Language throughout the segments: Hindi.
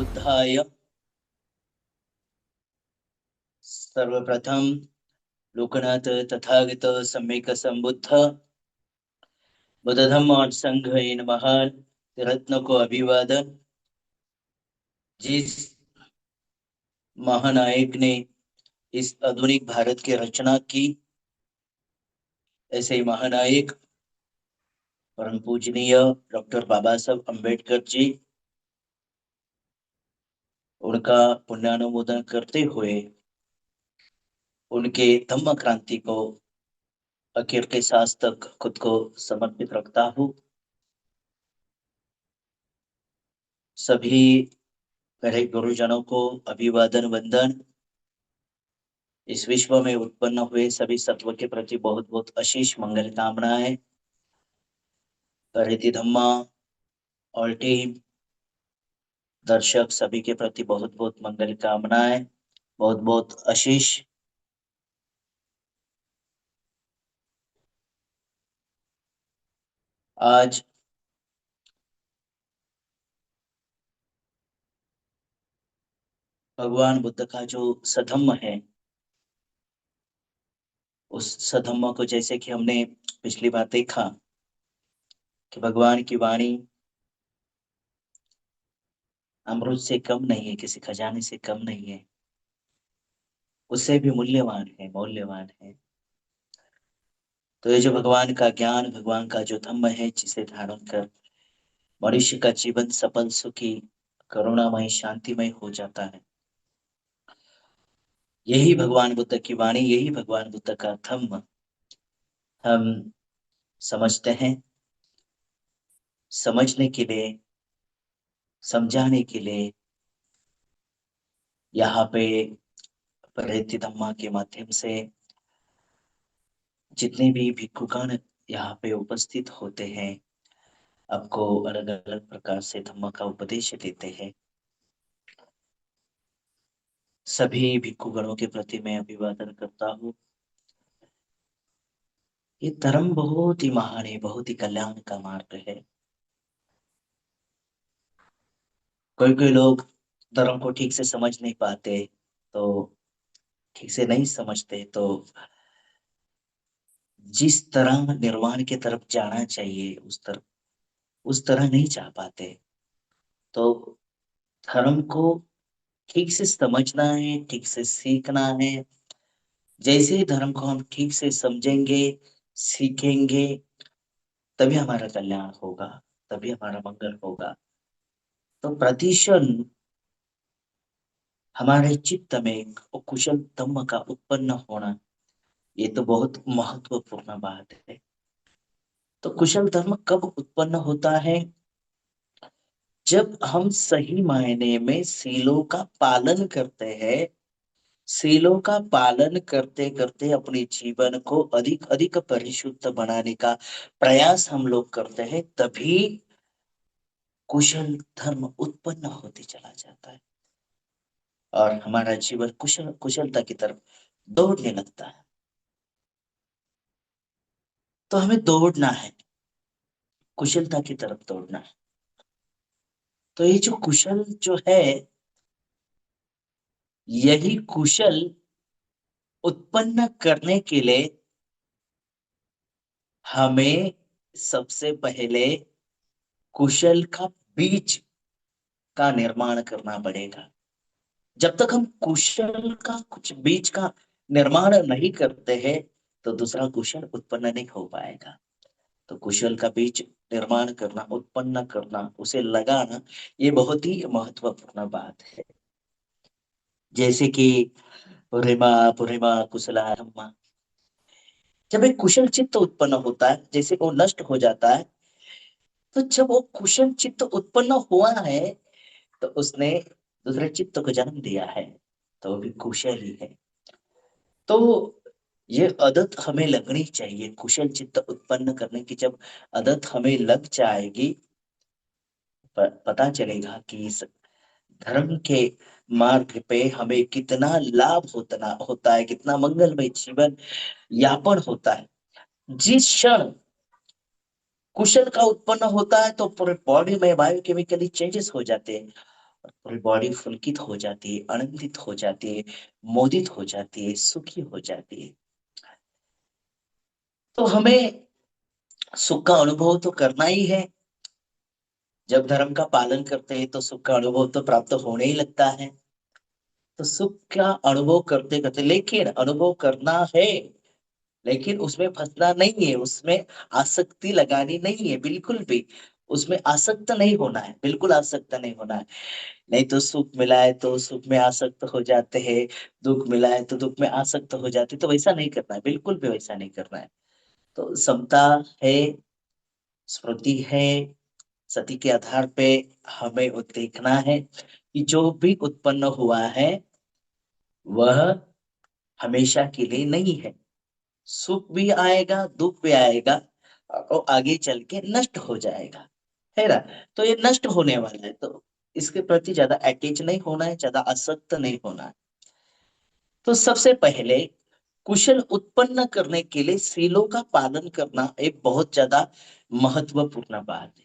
बुद्धाय सर्वप्रथम लोकनाथ तथागत सम्यक संबुद्ध बुद्ध धम्म और संघ इन महान रत्न को अभिवादन। जिस महानायक ने इस आधुनिक भारत की रचना की, ऐसे महानायक परम पूजनीय डॉक्टर बाबा साहब अम्बेडकर जी, उनका पुण्यानुमोदन करते हुए उनके धम्म क्रांति को आखिर के सांस तक खुद को समर्पित रखता हूँ। सभी मेरे गुरुजनों को अभिवादन वंदन। इस विश्व में उत्पन्न हुए सभी सत्व के प्रति बहुत बहुत आशीष मंगल कामनाएं। रिद्धि धम्मा और टीम दर्शक सभी के प्रति बहुत बहुत मंगल कामनाएं, बहुत बहुत आशीष। आज भगवान बुद्ध का जो सधम्म है, उस सधम्म को जैसे कि हमने पिछली बार देखा कि भगवान की वाणी अमृत से कम नहीं है, किसी खजाने से कम नहीं है, उससे भी मूल्यवान है। तो ये जो भगवान का ज्ञान, भगवान का जो धम्म है, जिसे धारण कर मनुष्य का जीवन सफल, सुखी, करुणामय, शांतिमय हो जाता है, यही भगवान बुद्ध की वाणी, यही भगवान बुद्ध का धम्म हम समझते हैं। समझने के लिए, समझाने के लिए यहाँ पे प्रेरित धम्मा के माध्यम से जितने भी भिक्षुगण यहाँ पे उपस्थित होते हैं, आपको अलग अलग प्रकार से धम्म का उपदेश देते हैं। सभी भिक्षुगणों के प्रति मैं अभिवादन करता हूँ। ये धर्म बहुत ही महान है, बहुत ही कल्याण का मार्ग है। कोई कोई लोग धर्म को ठीक से समझ नहीं पाते, तो ठीक से नहीं समझते, तो जिस तरह निर्वाण की तरफ जाना चाहिए उस तरह नहीं जा पाते। तो धर्म को ठीक से समझना है, ठीक से सीखना है। जैसे ही धर्म को हम ठीक से समझेंगे, सीखेंगे, तभी हमारा कल्याण होगा, तभी हमारा मंगल होगा। तो प्रतिक्षण हमारे चित्त में कुशल धम्म का उत्पन्न होना, ये तो बहुत महत्वपूर्ण बात है। तो कुशल धर्म कब उत्पन्न होता है? जब हम सही मायने में सीलों का पालन करते हैं, सीलों का पालन करते करते अपने जीवन को अधिक अधिक परिशुद्ध बनाने का प्रयास हम लोग करते हैं, तभी कुशल धर्म उत्पन्न होते चला जाता है और हमारा जीवन कुशलता की तरफ दौड़ने लगता है। तो हमें दौड़ना है, कुशलता की तरफ दौड़ना है। तो ये जो कुशल जो है, यही कुशल उत्पन्न करने के लिए हमें सबसे पहले कुशल का बीज का निर्माण करना पड़ेगा। जब तक हम कुशल का कुछ बीज का निर्माण नहीं करते हैं, तो दूसरा कुशल उत्पन्न नहीं हो पाएगा। तो कुशल का बीज निर्माण करना, उत्पन्न करना, उसे लगाना, ये बहुत ही महत्वपूर्ण बात है। जैसे कि पुरिमा पुरिमा कुशला धम्मा, जब एक कुशल चित्त उत्पन्न होता है, जैसे वो नष्ट हो जाता है, तो जब वो कुशल चित्त उत्पन्न हुआ है, तो उसने दूसरे चित्त को जन्म दिया है, तो वो भी कुशल ही है। तो ये आदत हमें लगनी चाहिए, कुशल चित्त उत्पन्न करने की जब आदत हमें लग जाएगी, पता चलेगा कि इस धर्म के मार्ग पे हमें कितना लाभ होता है, कितना मंगलमय जीवन यापन होता है। जिस क्षण कुशल का उत्पन्न होता है, तो पूरे बॉडी में बायोकेमिकली चेंजेस हो जाते हैं पूरी बॉडी पुलकित हो जाती है, आनंदित हो जाती है, मोदित हो जाती है, सुखी हो जाती है। तो हमें सुख का अनुभव तो करना ही है। जब धर्म का पालन करते हैं तो सुख का अनुभव तो प्राप्त होने ही लगता है। तो सुख का अनुभव करते करते, लेकिन अनुभव करना है, लेकिन उसमें फंसना नहीं है, उसमें आसक्ति लगानी नहीं है बिल्कुल भी। उसमें आसक्त नहीं होना है, बिल्कुल आसक्त नहीं होना है। नहीं तो सुख मिला है तो सुख में आसक्त हो जाते हैं, दुख मिला है तो दुख में आसक्त हो जाते हैं। तो वैसा नहीं करना है, बिल्कुल भी वैसा नहीं करना है। तो समता है, स्मृति है, सती के आधार पे हमें वो देखना है कि जो भी उत्पन्न हुआ है वह हमेशा के लिए नहीं है। सुख भी आएगा, दुख भी आएगा, और आगे चल के नष्ट हो जाएगा, है ना। तो ये नष्ट होने वाला है, तो इसके प्रति ज्यादा अटैच नहीं होना है, ज्यादा आसक्त नहीं होना है। तो सबसे पहले कुशल उत्पन्न करने के लिए सीलों का पालन करना एक बहुत ज्यादा महत्वपूर्ण बात है।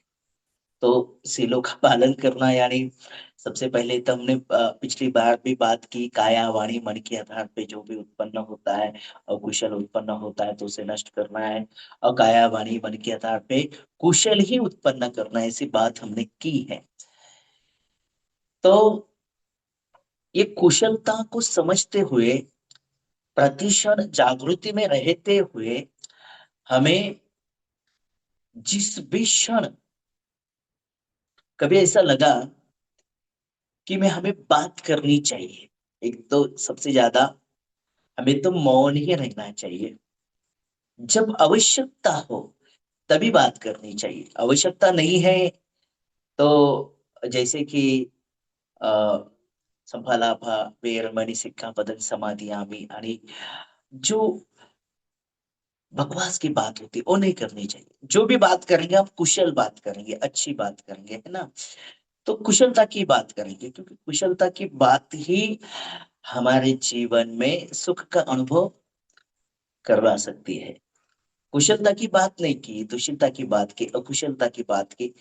तो सीलों का पालन करना यानी सबसे पहले तो हमने पिछली बार भी बात की, काया वाणी मन के आधार पे जो भी उत्पन्न होता है और कुशल उत्पन्न होता है तो उसे नष्ट करना है। और काया वाणी मन के आधार पे कुशल ही उत्पन्न करना है, ऐसी बात हमने की है। तो ये कुशलता को समझते हुए, प्रतिक्षण जागृति में रहते हुए, हमें जिस भी क्षण कभी ऐसा लगा कि मैं हमें बात करनी चाहिए, एक तो सबसे ज्यादा हमें तो मौन ही रहना चाहिए। जब आवश्यकता हो तभी बात करनी चाहिए, आवश्यकता नहीं है तो जैसे कि अ संफालाभा वेरमणि सिक्खापदं समादियामि, आणि जो बकवास की बात होती है वो नहीं करनी चाहिए। जो भी बात करेंगे हम कुशल बात करेंगे, अच्छी बात करेंगे, है ना। तो कुशलता की बात करेंगे, क्योंकि कुशलता की बात ही हमारे जीवन में सुख का अनुभव करवा सकती है। कुशलता की बात नहीं की, दुश्चिंता की बात की, अकुशलता की बात की,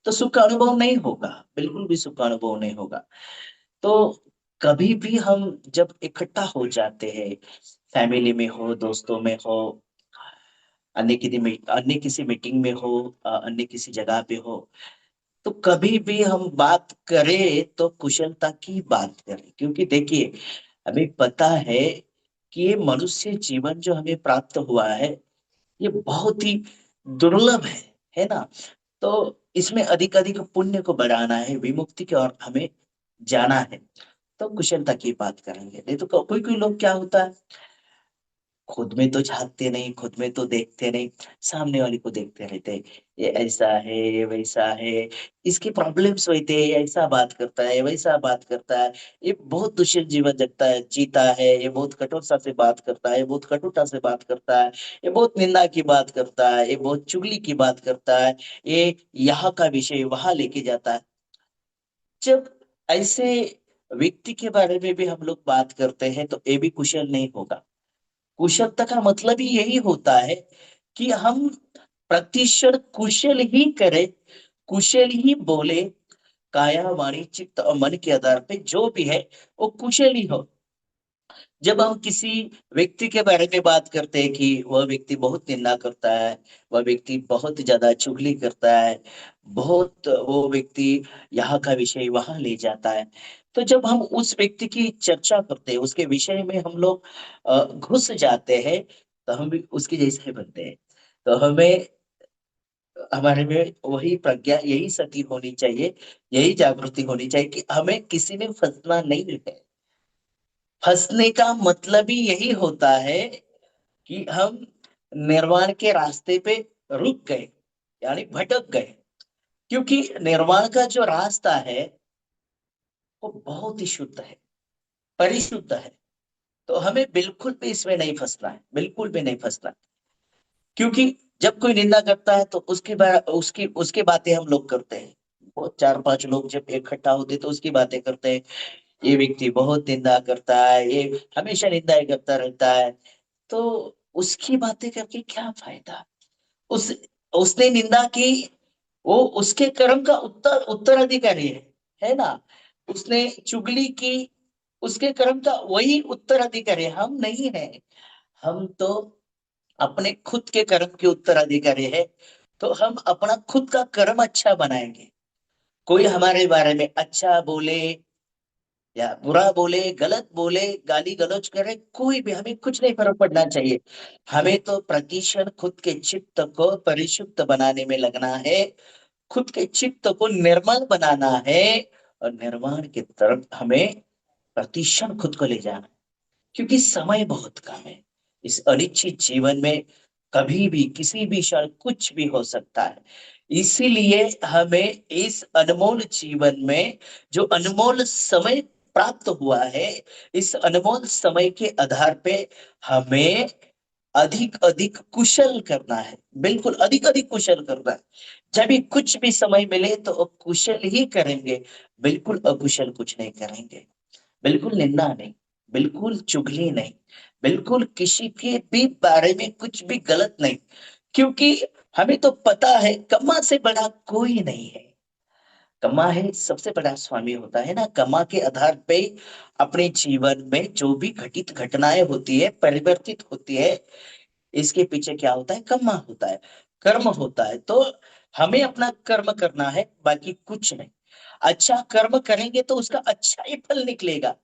तो सुख का अनुभव नहीं होगा, बिल्कुल भी सुख का अनुभव नहीं होगा। तो कभी भी हम जब इकट्ठा हो जाते हैं, फैमिली में हो, दोस्तों में हो, अन्य किसी मीटिंग में हो, अन्य किसी जगह पे हो, तो कभी भी हम बात करें तो कुशलता की बात करें। क्योंकि देखिए, हमें पता है कि ये मनुष्य जीवन जो हमें प्राप्त हुआ है, ये बहुत ही दुर्लभ है ना। तो इसमें अधिक अधिक पुण्य को बढ़ाना है, विमुक्ति की ओर हमें जाना है, तो कुशलता की बात करेंगे। नहीं तो कोई कोई लोग क्या होता है, खुद में तो झांकते नहीं, खुद में तो देखते नहीं, सामने वाले को देखते रहते हैं। ये ऐसा है, ये वैसा है, इसकी प्रॉब्लम्स होते हैं, ये ऐसा बात करता है, वैसा बात करता है, ये बहुत दुष्ट जीवन जगता है, जीता है, ये बहुत कठोरता से बात करता है, ये बहुत कटुता से बात करता है, ये बहुत निंदा की बात करता है, ये बहुत चुगली की बात करता है, ये यहाँ का विषय वहां लेके जाता है। जब ऐसे व्यक्ति के बारे में भी हम लोग बात करते हैं तो ये भी कुशल नहीं होगा। कुशलता का मतलब ही यही होता है कि हम प्रतिक्षण कुशल ही करें, कुशल ही बोले, काया वाणी चित्त और मन के आधार पे जो भी है वो कुशल ही हो। जब हम किसी व्यक्ति के बारे में बात करते हैं कि वह व्यक्ति बहुत निंदा करता है, वह व्यक्ति बहुत ज्यादा चुगली करता है, बहुत वो व्यक्ति यहाँ का विषय वहां ले जाता है, तो जब हम उस व्यक्ति की चर्चा करते हैं, उसके विषय में हम लोग घुस जाते हैं, तो हम भी उसके जैसे बनते हैं। तो हमें, हमारे में वही प्रज्ञा, यही सती होनी चाहिए, यही जागृति होनी चाहिए कि हमें किसी में फंसना नहीं है। फंसने का मतलब ही यही होता है कि हम निर्वाण के रास्ते पे रुक गए, यानी भटक गए। क्योंकि निर्वाण का जो रास्ता है वो बहुत ही शुद्ध है, परिशुद्ध है। तो हमें बिल्कुल भी इसमें नहीं फंसना है, बिल्कुल भी नहीं फंसना। क्योंकि जब कोई निंदा करता है तो उसकी उसकी बातें हम लोग करते हैं। वो चार पांच लोग जब इकट्ठा होते हैं तो उसकी बातें करते हैं, ये व्यक्ति बहुत निंदा करता है, ये हमेशा निंदा ही करता रहता है। तो उसकी बातें करके क्या फायदा। उस उसने निंदा की, वो उसके कर्म का उत्तराधिकारी है ना। उसने चुगली की, उसके कर्म का वही उत्तराधिकारी है, हम नहीं है। हम तो अपने खुद के कर्म के उत्तराधिकारी है। तो हम अपना खुद का कर्म अच्छा बनाएंगे। कोई हमारे बारे में अच्छा बोले या बुरा बोले, गलत बोले, गाली गलौज करे, कोई भी, हमें कुछ नहीं फर्क पड़ना चाहिए। हमें तो प्रतिक्षण खुद के चित्त को परिशुद्ध बनाने में लगना है, खुद के चित्त को निर्मल बनाना है, और निर्माण की तरफ हमें प्रतिक्षण खुद को ले जाना है। क्योंकि समय बहुत कम है इस अनिश्चित जीवन में, कभी भी किसी भी क्षण कुछ भी हो सकता है। इसीलिए हमें इस अनमोल जीवन में जो अनमोल समय प्राप्त हुआ है, इस अनमोल समय के आधार पे हमें अधिक अधिक कुशल करना है, बिल्कुल अधिक अधिक कुशल करना है। जब भी कुछ भी समय मिले तो कुशल ही करेंगे, बिल्कुल अकुशल कुछ नहीं करेंगे। बिल्कुल निंदा नहीं, बिल्कुल चुगली नहीं, बिल्कुल किसी के भी बारे में कुछ भी गलत नहीं। क्योंकि हमें तो पता है कम्मा से बड़ा कोई नहीं है। कम्मा है सबसे बड़ा स्वामी होता है ना। कम्मा के आधार पे अपने जीवन में जो भी घटित घटनाएं होती है, परिवर्तित होती है, इसके पीछे क्या होता है? कर्म होता है, कर्म होता है। तो हमें अपना कर्म करना है, बाकी कुछ नहीं। अच्छा कर्म करेंगे तो उसका अच्छा ही फल निकलेगा,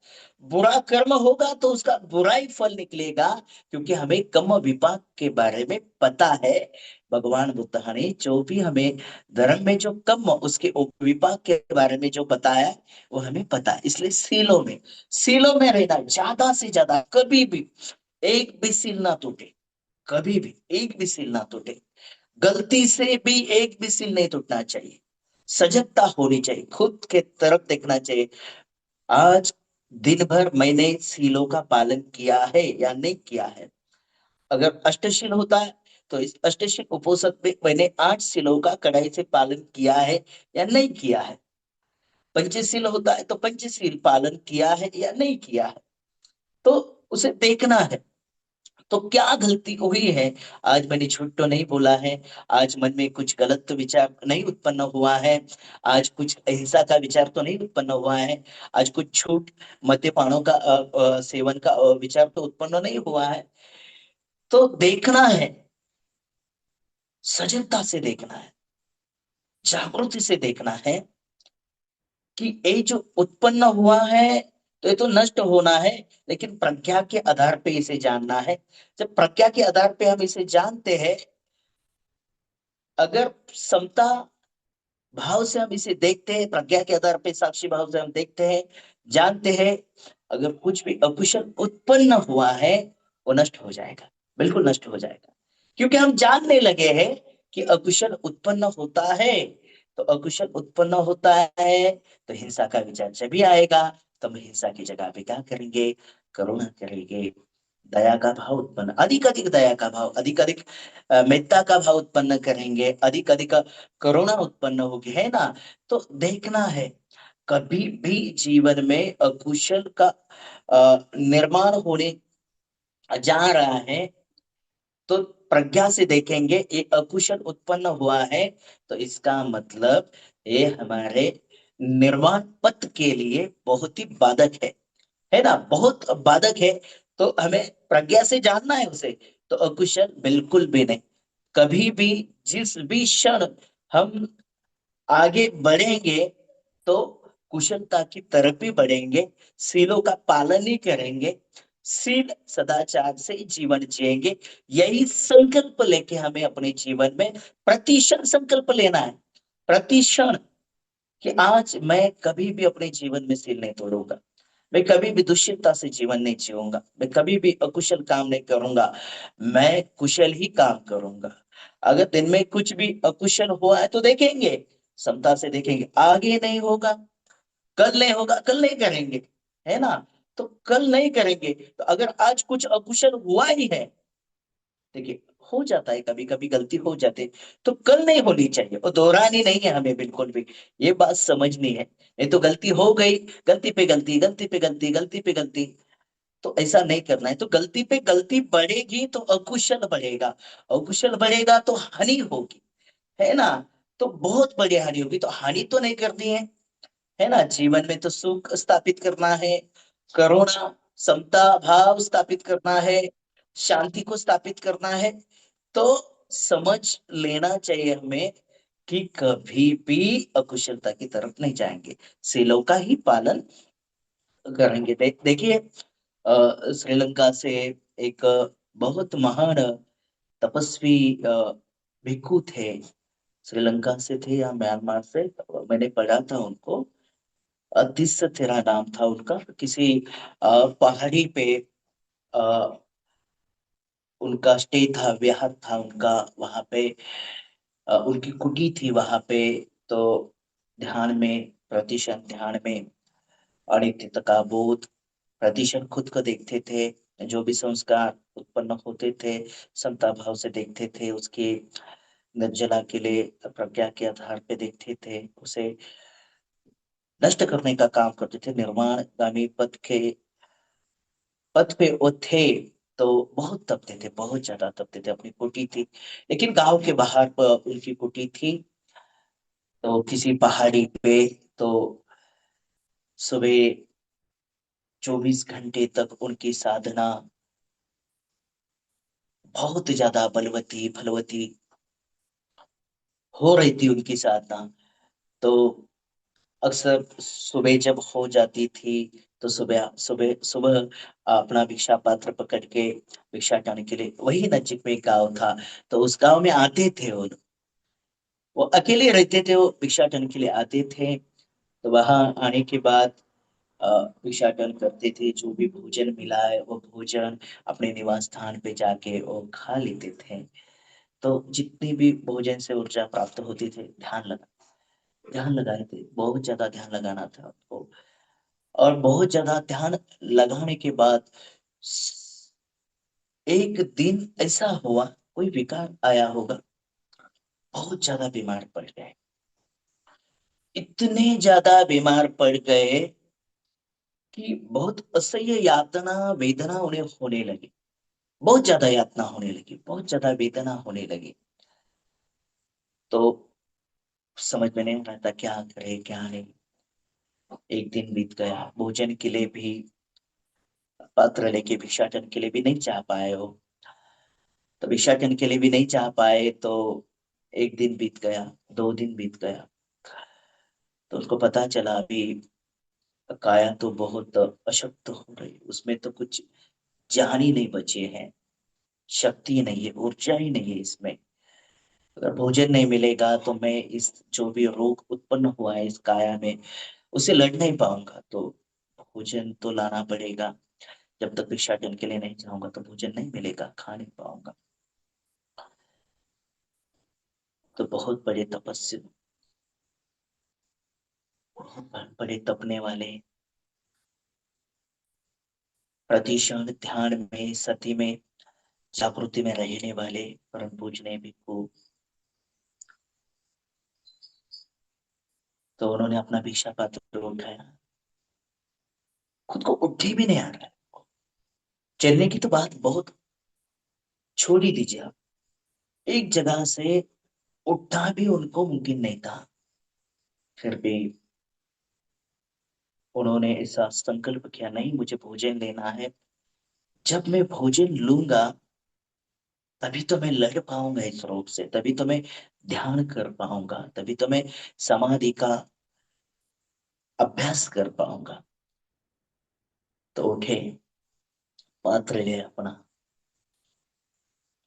बुरा कर्म होगा तो उसका बुरा ही फल निकलेगा। क्योंकि हमें कर्म विपाक के बारे में पता है। भगवान बुद्ध ने जो भी हमें धर्म में जो कर्म, उसके विपाक के बारे में जो बताया है, वो हमें पता है। इसलिए सीलों में रहना, ज्यादा से ज्यादा, कभी भी एक भी सील ना टूटे, कभी भी एक भी सील ना टूटे, गलती से भी एक भी सील नहीं टूटना चाहिए। सजगता होनी चाहिए, खुद के तरफ देखना चाहिए। आज दिन भर मैंने सीलों का पालन किया है या नहीं किया है। अगर अष्टशील होता है तो इस अष्टशील उपोषण में मैंने 8 सीलों का कड़ाई से पालन किया है या नहीं किया है। पंचशील होता है तो पंचशील पालन किया है या नहीं किया है। तो उसे देखना है। तो क्या गलती हुई है? आज मैंने झूठ तो नहीं बोला है, आज मन में कुछ गलत तो विचार नहीं उत्पन्न हुआ है, आज कुछ अहिंसा का विचार तो नहीं उत्पन्न हुआ है, आज कुछ छूट मद्यपानों का सेवन का विचार तो उत्पन्न नहीं हुआ है। तो देखना है, सजगता से देखना है, जागृति से देखना है कि ये जो उत्पन्न हुआ है तो ये तो नष्ट होना है, लेकिन प्रज्ञा के आधार पे इसे जानना है। जब प्रज्ञा के आधार पे हम इसे जानते हैं, अगर समता भाव से हम इसे देखते हैं, प्रज्ञा के आधार पे साक्षी भाव से हम देखते हैं, जानते हैं, अगर कुछ भी अकुशल उत्पन्न हुआ है वो नष्ट हो जाएगा, बिल्कुल नष्ट हो जाएगा। क्योंकि हम जानने लगे हैं कि अकुशल उत्पन्न होता है। तो अकुशल उत्पन्न होता है तो हिंसा का विचार जब भी आएगा, तो हम हिंसा की जगह पे क्या करेंगे? करुणा करेंगे, दया का भाव उत्पन्न, अधिक अधिक दया का भाव, अधिक अधिक मेत्ता का भाव उत्पन्न करेंगे, अधिक अधिक करुणा उत्पन्न होगी, है ना। तो देखना है, कभी भी जीवन में अकुशल का निर्माण होने जा रहा है तो प्रज्ञा से देखेंगे ये अकुशल उत्पन्न हुआ है, तो इसका मतलब ये हमारे निर्माण पथ के लिए बहुत ही बाधक है ना, बहुत बाधक है। तो हमें प्रज्ञा से जानना है उसे। तो अकुशल बिल्कुल भी नहीं, कभी भी, जिस भी क्षण हम आगे बढ़ेंगे तो कुशलता की तरफ भी बढ़ेंगे, सीलों का पालन ही करेंगे, सील सदाचार से जीवन जिएंगे। यही संकल्प लेके हमें अपने जीवन में प्रतिक्षण संकल्प लेना है, प्रतिक्षण, कि आज मैं कभी भी अपने जीवन में सील नहीं तोड़ूंगा, मैं कभी भी दुष्टता से जीवन नहीं जीऊंगा, मैं कभी भी अकुशल काम नहीं करूंगा, मैं कुशल ही काम करूंगा। अगर दिन में कुछ भी अकुशल हुआ है तो देखेंगे, समता से देखेंगे, आगे नहीं होगा, कल नहीं होगा, कल नहीं करेंगे, है ना। तो कल नहीं करेंगे, तो अगर आज कुछ अकुशल हुआ ही है, देखिए, हो जाता है, कभी कभी गलती हो जाती है, तो कल नहीं होनी चाहिए, और दोहरानी नहीं है हमें बिल्कुल भी, ये बात समझनी है। नहीं तो गलती हो गई, गलती पे गलती, गलती पे गलती, गलती पे गलती, तो ऐसा नहीं करना है। तो गलती पे गलती बढ़ेगी तो अकुशल बढ़ेगा, अकुशल बढ़ेगा तो हानि होगी, है ना। तो बहुत बड़ी हानि होगी, तो हानि तो नहीं करनी है। है ना। जीवन में तो सुख स्थापित करना है, करुणा, समता भाव स्थापित करना है, शांति को स्थापित करना है। तो समझ लेना चाहिए हमें कि कभी भी अकुशलता की तरफ नहीं जाएंगे, सीलों का ही पालन करेंगे। देखिए, श्रीलंका से एक बहुत महान तपस्वी भिक्खु थे। श्रीलंका से थे या म्यांमार से, मैंने पढ़ा था उनको। अतीस तेरा नाम था उनका। किसी पहाड़ी पे अ, उनका स्टे था, विहार था उनका वहां पे। उनकी कुटी थी वहां पे। तो ध्यान में, प्रतिशत ध्यान में, अनित्य का बोध, प्रतिशत खुद को देखते थे। जो भी संस्कार उत्पन्न होते थे, समता भाव से देखते थे, उसकी निर्जला के लिए प्रज्ञा के आधार पे देखते थे, उसे नष्ट करने का काम करते थे। निर्माणगामी पथ पे वो थे। तो बहुत तपते थे, बहुत ज्यादा तपते थे। अपनी कुटी थी, लेकिन गांव के बाहर पर उनकी कुटी थी, तो किसी पहाड़ी पे। तो सुबह 24 घंटे तक उनकी साधना बहुत ज्यादा बलवती फलवती हो रही थी, उनकी साधना। तो अक्सर सुबह जब हो जाती थी, तो सुबह सुबह सुबह अपना भिक्षा पात्र पकड़ के भिक्षा टाने के लिए, वही नजीक में एक गांव था, तो उस गांव में आते थे वो लोग। वो अकेले रहते थे, वो भिक्षाटन के लिए आते थे। तो वहां आने के बाद अ, भिक्षाटन करते थे। जो भी भोजन मिला है वो भोजन अपने निवास स्थान पे जाके वो खा लेते थे। तो जितनी भी भोजन से ऊर्जा प्राप्त होती थी, ध्यान लगाए थे, बहुत ज्यादा ध्यान लगाना था आपको। और बहुत ज्यादा ध्यान लगाने के बाद एक दिन ऐसा हुआ, कोई विकार आया होगा, बहुत ज्यादा बीमार पड़ गए। इतने ज्यादा बीमार पड़ गए कि बहुत असह्य यातना वेदना उन्हें होने लगी। बहुत ज्यादा यातना होने लगी, बहुत ज्यादा वेदना होने लगी। तो समझ में नहीं आता क्या करे क्या नहीं। एक दिन बीत गया, भोजन के लिए भी पात्र लेके भिक्षाटन के लिए भी नहीं चाह पाए हो। तो भिक्षाटन के लिए भी नहीं चाह पाए। तो एक दिन बीत गया, 2 दिन बीत गया। तो उसको पता चला अभी काया तो बहुत अशक्त हो रही, उसमें तो कुछ जान ही नहीं बचे हैं, शक्ति नहीं है, ऊर्जा ही नहीं है इसमें। अगर भोजन नहीं मिलेगा तो मैं इस जो भी रोग उत्पन्न हुआ है इस काया में, उसे लड़ नहीं पाऊंगा। तो भोजन तो लाना पड़ेगा। जब तक भिक्षाटन के लिए नहीं जाऊंगा तो भोजन नहीं मिलेगा, खा नहीं पाऊंगा। तो बहुत बड़े तपस्या, बहुत बड़े तपने वाले, प्रतिक्षण ध्यान में, सती में, जागृति में रहने वाले परम पूजनीय भिक्खु। तो उन्होंने अपना भिक्षा पात्र उठाया, खुद को उठी भी नहीं आ रहा है। चलने की तो बात बहुत छोड़ ही दीजिए आप, एक जगह से उठना भी उनको मुमकिन नहीं था। फिर भी उन्होंने ऐसा संकल्प किया, नहीं मुझे भोजन लेना है। जब मैं भोजन लूंगा तभी तो मैं लड़ पाऊंगा इस रोग से, तभी तो मैं ध्यान कर पाऊंगा, तभी तो मैं समाधि का अभ्यास कर पाऊंगा। तो उठे, पात्र ले अपना,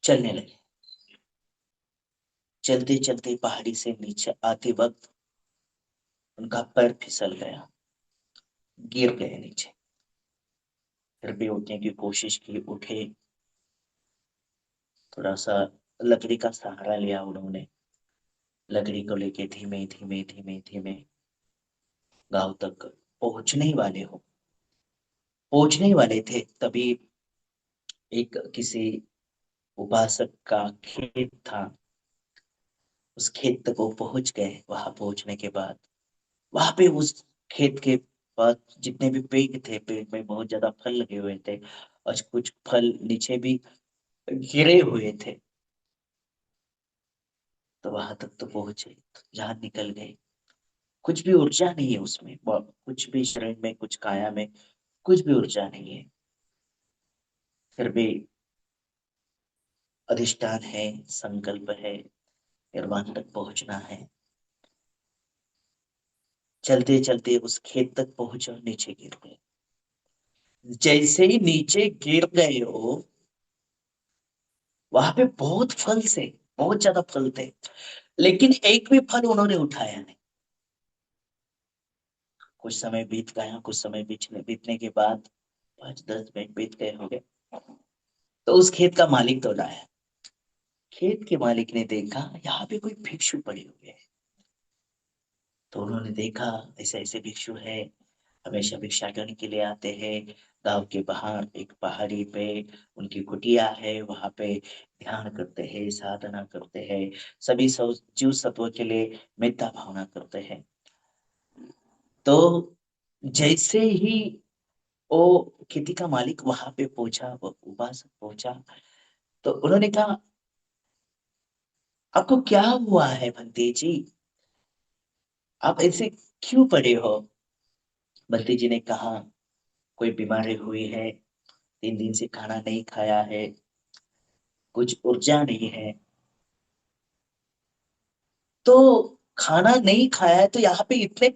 चलने लगे। चलते चलते पहाड़ी से नीचे आते वक्त उनका पैर फिसल गया, गिर गए नीचे। फिर भी उठने की कोशिश की, उठे, थोड़ा सा लकड़ी का सहारा लिया उन्होंने। लकड़ी को लेके धीमे धीमे धीमे धीमे गांव तक पहुंचने ही वाले थे। तभी एक किसी उपासक का खेत था, उस खेत तक वो पहुंच गए। वहां पहुंचने के बाद वहां पे उस खेत के पास जितने भी पेड़ थे, पेड़ में बहुत ज्यादा फल लगे हुए थे, और कुछ फल नीचे भी गिरे हुए थे। तो वहां तक तो पहुंचे, जहां निकल गए, कुछ भी ऊर्जा नहीं है उसमें, कुछ भी शरीर में, कुछ काया में कुछ भी ऊर्जा नहीं है। फिर भी अधिष्ठान है, संकल्प है, निर्वाण तक पहुंचना है। चलते चलते उस खेत तक पहुंचे और नीचे गिर गए। जैसे ही नीचे गिर गए हो, वहां पे बहुत फल से, बहुत ज्यादा फल थे, लेकिन एक भी फल उन्होंने उठाया नहीं। कुछ समय बीत गया, कुछ समय बीतने के बाद 5-10 मिनट बीत गए होंगे, तो उस खेत का मालिक तो आया। खेत के मालिक ने देखा यहाँ पे कोई भिक्षु पड़े हुए हैं। तो उन्होंने देखा ऐसे ऐसे भिक्षु है, हमेशा भिक्षा करने के लिए आते हैं। गांव के बाहर एक पहाड़ी पे उनकी कुटिया है, वहां पे ध्यान करते हैं, साधना करते हैं, सभी जीव सत्व के लिए मेत्ता भावना करते हैं। तो जैसे ही वो खेती का मालिक वहां पे पहुंचा, वो उपासक पहुंचा, तो उन्होंने कहा, आपको क्या हुआ है भंते जी, आप ऐसे क्यों पड़े हो? बंटी जी ने कहा, कोई बीमारी हुई है, 3 दिन से खाना नहीं खाया है, कुछ ऊर्जा नहीं है। तो खाना नहीं खाया है तो यहाँ पे इतने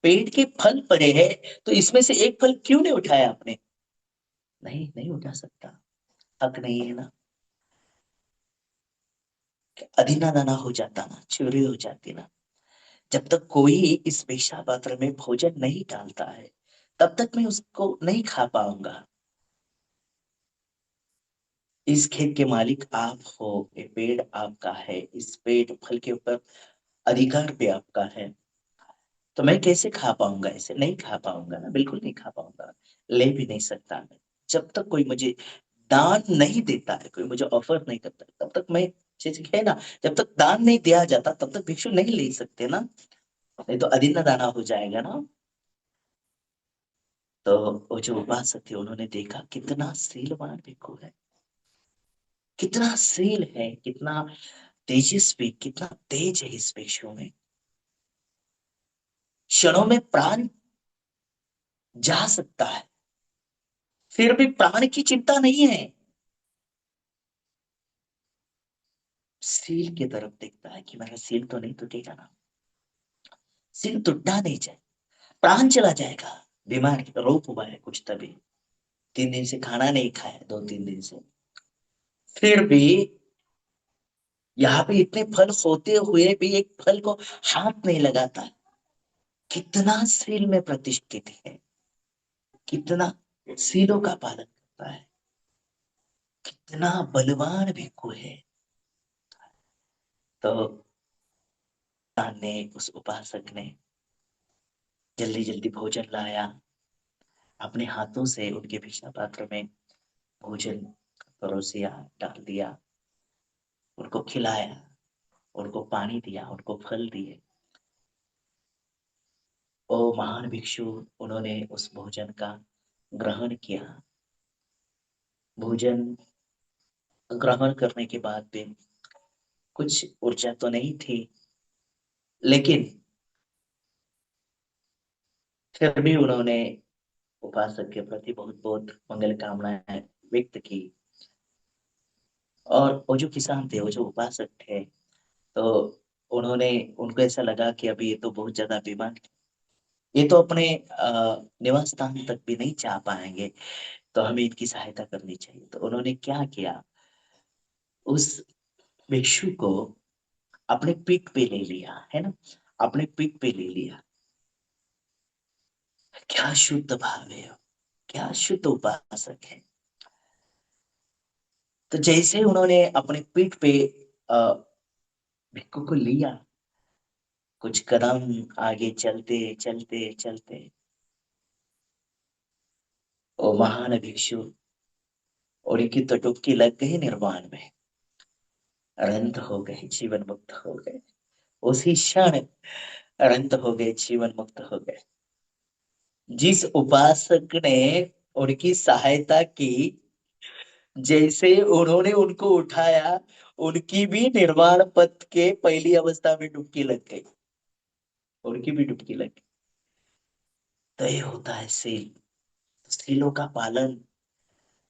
पेट के फल पड़े हैं, तो इसमें से एक फल क्यों नहीं उठाया आपने? नहीं, नहीं उठा सकता, हक नहीं है ना। अधीना दाना हो जाता ना, चोरी हो जाती ना। जब तक कोई इस भिक्षा पात्र में भोजन नहीं डालता है, तब तक मैं उसको नहीं खा पाऊंगा। इस खेत के मालिक आप हो, ये पेड़ आपका है, इस पेड़ फल के ऊपर अधिकार भी आपका है, तो मैं कैसे खा पाऊंगा? ऐसे नहीं खा पाऊंगा ना, बिल्कुल नहीं खा पाऊंगा, ले भी नहीं सकता मैं। जब तक कोई मुझे दान नहीं देता है, कोई मुझे ऑफर नहीं करता है, तब तक मैं, जैसे है ना, जब तक दान नहीं दिया जाता तब तक भिक्षु नहीं ले सकते ना, नहीं तो अदीना दाना हो जाएगा ना। तो वो जो उपासक थे उन्होंने देखा कितना शीलवान भिक्षु है, कितना शील है, कितना तेजस्वी, कितना तेज है इस भिक्षु में। क्षणों में प्राण जा सकता है, फिर भी प्राण की चिंता नहीं है। सील की तरफ देखता है कि मेरा सील तो नहीं टूटेगा ना, सील टूटना नहीं चाहिए, प्राण चला जाएगा। बीमार रोग हुआ है कुछ तभी, 3 दिन से खाना नहीं खाया, 2-3 दिन से, फिर भी यहाँ पे इतने फल होते हुए भी एक फल को हाथ नहीं लगाता। कितना सील में प्रतिष्ठित है, कितना सीलों का पालन करता है, कितना बलवान भिक्खु है। तो ने, उस उपासक ने जल्दी जल्दी भोजन लाया, अपने हाथों से उनके भिक्षा पात्र में भोजन परोसिया, डाल दिया, उनको खिलाया, उनको पानी दिया, उनको फल दिए। ओ महान भिक्षु, उन्होंने उस भोजन का ग्रहण किया। भोजन ग्रहण करने के बाद भी कुछ ऊर्जा तो नहीं थी, लेकिन फिर भी उन्होंने उपासक के प्रति बहुत बहुत मंगल कामनाएं व्यक्त की। और वो जो किसान थे, वो जो उपासक थे, तो उन्होंने, उनको ऐसा लगा कि अभी ये तो बहुत ज्यादा बीमार, ये तो अपने निवास स्थान तक भी नहीं जा पाएंगे, तो हमें इनकी सहायता करनी चाहिए। तो उन्होंने क्या किया, उस भिक्षु को अपने पीठ पे ले लिया, है ना, अपने पीठ पे ले लिया। क्या शुद्ध भाव है, क्या शुद्ध उपासक है। तो जैसे उन्होंने अपने पीठ पे अ, भिक्षु को लिया, कुछ कदम आगे चलते चलते चलते, वो महान भिक्षु, और इनकी तो डुबकी लग गई निर्वाण में, अनंत हो गए, जीवन मुक्त हो गए, उसी क्षण अनंत हो गए, जीवन मुक्त हो गए। जिस उपासक ने उनकी सहायता की, जैसे उन्होंने उनको उठाया, उनकी भी निर्वाण पथ के पहली अवस्था में डुबकी लग गई। उनकी भी डुबकी लग गई। तो ये होता है सील। तो सीलों का पालन,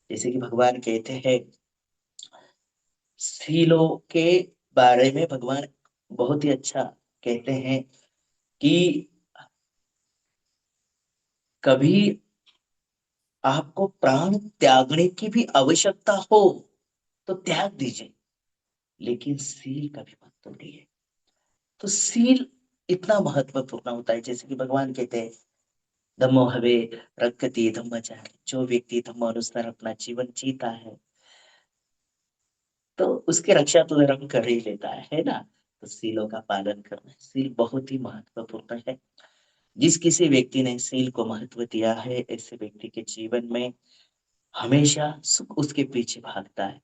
जैसे कि भगवान कहते हैं, सीलों के बारे में भगवान बहुत ही अच्छा कहते हैं कि कभी आपको प्राण त्यागने की भी आवश्यकता हो तो त्याग दीजिए, लेकिन सील कभी मत तोड़िए। तो सील इतना महत्वपूर्ण होता है, जैसे कि भगवान कहते हैं, धम्मो हवे रक्षति धम्मचारी, जो व्यक्ति धम्म अनुसार अपना जीवन जीता है तो उसकी रक्षा तो धर्म कर ही लेता है ना। तो सीलों का पालन करना, सील बहुत ही महत्वपूर्ण है। जिस किसी व्यक्ति ने सील को महत्व दिया है, ऐसे व्यक्ति के जीवन में हमेशा सुख उसके पीछे भागता है।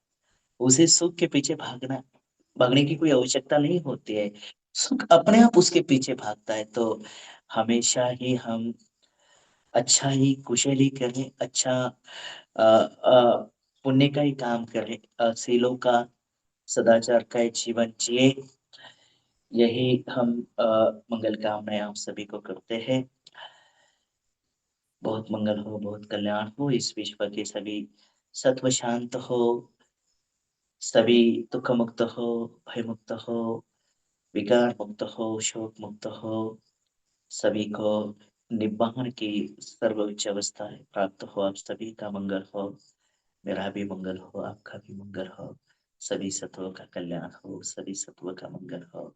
उसे सुख के पीछे भागने की कोई आवश्यकता नहीं होती है। सुख अपने आप उसके पीछे भागता है। तो हमेशा ही हम अच्छा ही कुशल ही करें, अच्छा पुण्य का ही काम करें, सीलों का, सदाचार का एक जीवन जिए। यही हम मंगल कामनाएं आप सभी को करते हैं। बहुत मंगल हो, बहुत कल्याण हो, इस विश्व के सभी सत्व शांत हो, सभी दुख मुक्त हो, भय मुक्त हो, विकार मुक्त हो, शोक मुक्त हो, सभी को निब्बाण की सर्वोच्च अवस्था प्राप्त हो। आप सभी का मंगल हो, मेरा भी मंगल हो, आपका भी मंगल हो, सभी सत्वों का कल्याण हो, सभी सत्वों का मंगल हो।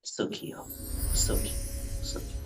सुखी हो, सुखी, सुखी।